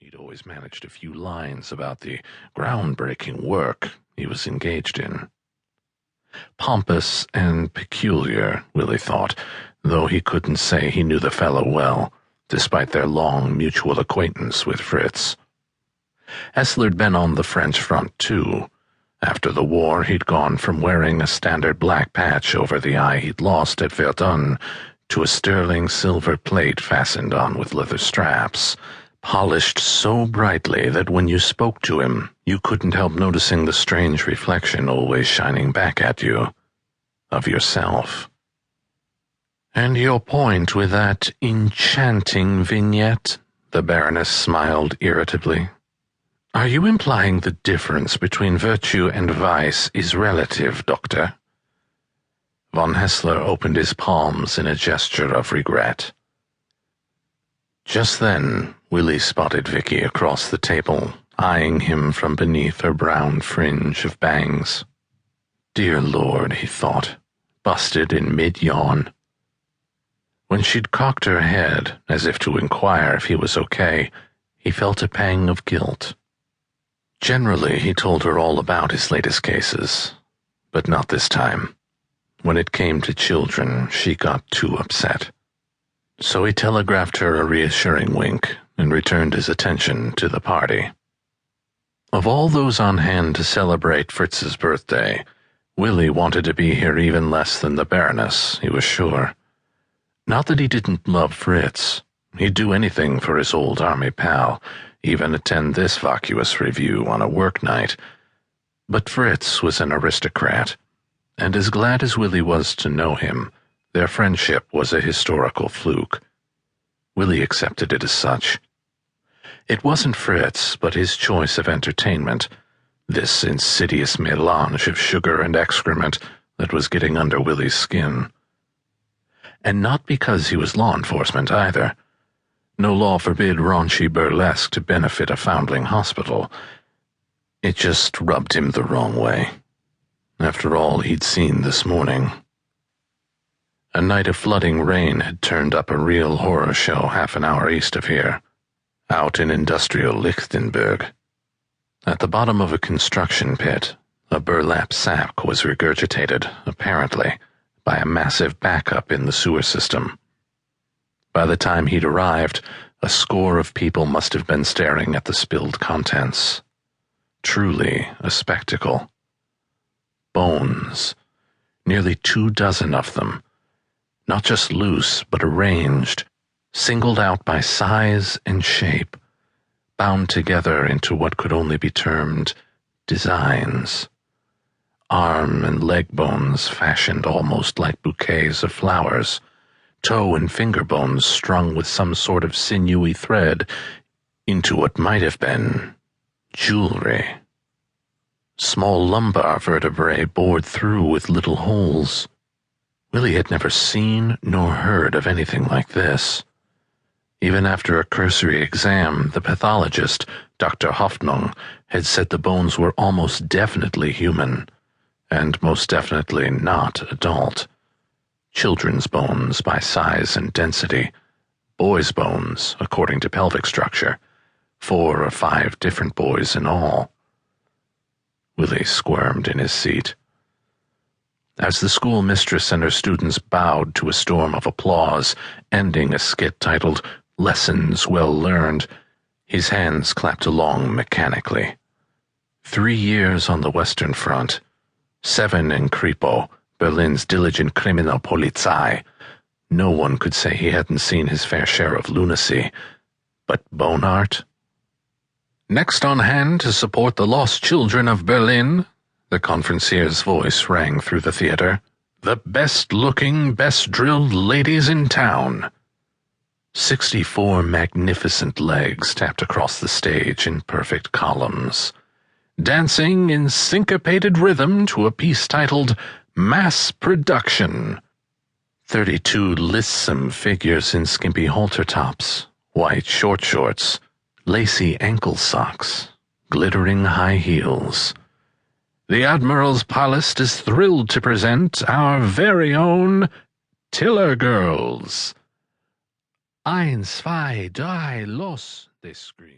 He'd always managed a few lines about the groundbreaking work he was engaged in. Pompous and peculiar, Willi thought, though he couldn't say he knew the fellow well, despite their long mutual acquaintance with Fritz. Essler'd been on the French front, too. After the war, he'd gone from wearing a standard black patch over the eye he'd lost at Verdun to a sterling silver plate fastened on with leather straps, polished so brightly that when you spoke to him, you couldn't help noticing the strange reflection always shining back at you, of yourself. "And your point with that enchanting vignette?" The Baroness smiled irritably. "Are you implying the difference between virtue and vice is relative, Doctor?" Von Hessler opened his palms in a gesture of regret. Just then, Willi spotted Vicky across the table, eyeing him from beneath her brown fringe of bangs. Dear Lord, he thought, busted in mid-yawn. When she'd cocked her head, as if to inquire if he was okay, he felt a pang of guilt. Generally, he told her all about his latest cases, but not this time. When it came to children, she got too upset. So he telegraphed her a reassuring wink and returned his attention to the party. Of all those on hand to celebrate Fritz's birthday, Willi wanted to be here even less than the Baroness, he was sure. Not that he didn't love Fritz. He'd do anything for his old army pal, even attend this vacuous review on a work night. But Fritz was an aristocrat, and as glad as Willi was to know him, their friendship was a historical fluke. Willi accepted it as such. It wasn't Fritz, but his choice of entertainment, this insidious melange of sugar and excrement that was getting under Willi's skin. And not because he was law enforcement either. No law forbid raunchy burlesque to benefit a foundling hospital. It just rubbed him the wrong way. After all he'd seen this morning. A night of flooding rain had turned up a real horror show half an hour east of here, out in industrial Lichtenberg. At the bottom of a construction pit, a burlap sack was regurgitated, apparently, by a massive backup in the sewer system. By the time he'd arrived, a score of people must have been staring at the spilled contents. Truly a spectacle. Bones. Nearly 24 of them. Not just loose, but arranged, singled out by size and shape, bound together into what could only be termed designs. Arm and leg bones fashioned almost like bouquets of flowers, toe and finger bones strung with some sort of sinewy thread into what might have been jewelry. Small lumbar vertebrae bored through with little holes. Willi had never seen nor heard of anything like this. Even after a cursory exam, the pathologist, Dr. Hoffnung, had said the bones were almost definitely human, and most definitely not adult. Children's bones by size and density, boys' bones according to pelvic structure, 4 or 5 different boys in all. Willi squirmed in his seat. As the school mistress and her students bowed to a storm of applause, ending a skit titled Lessons Well Learned, his hands clapped along mechanically. 3 years on the Western Front, 7 in Kripo, Berlin's diligent Kriminalpolizei. No one could say he hadn't seen his fair share of lunacy. But bone art? Next on hand to support the lost children of Berlin, the conferencier's voice rang through the theater. The best-looking, best-drilled ladies in town. 64 magnificent legs tapped across the stage in perfect columns, dancing in syncopated rhythm to a piece titled Mass Production. 32 lissome figures in skimpy halter tops, white short shorts, lacy ankle socks, glittering high heels. The Admiral's Palace is thrilled to present our very own Tiller Girls. 1, 2, 3, los, they screamed.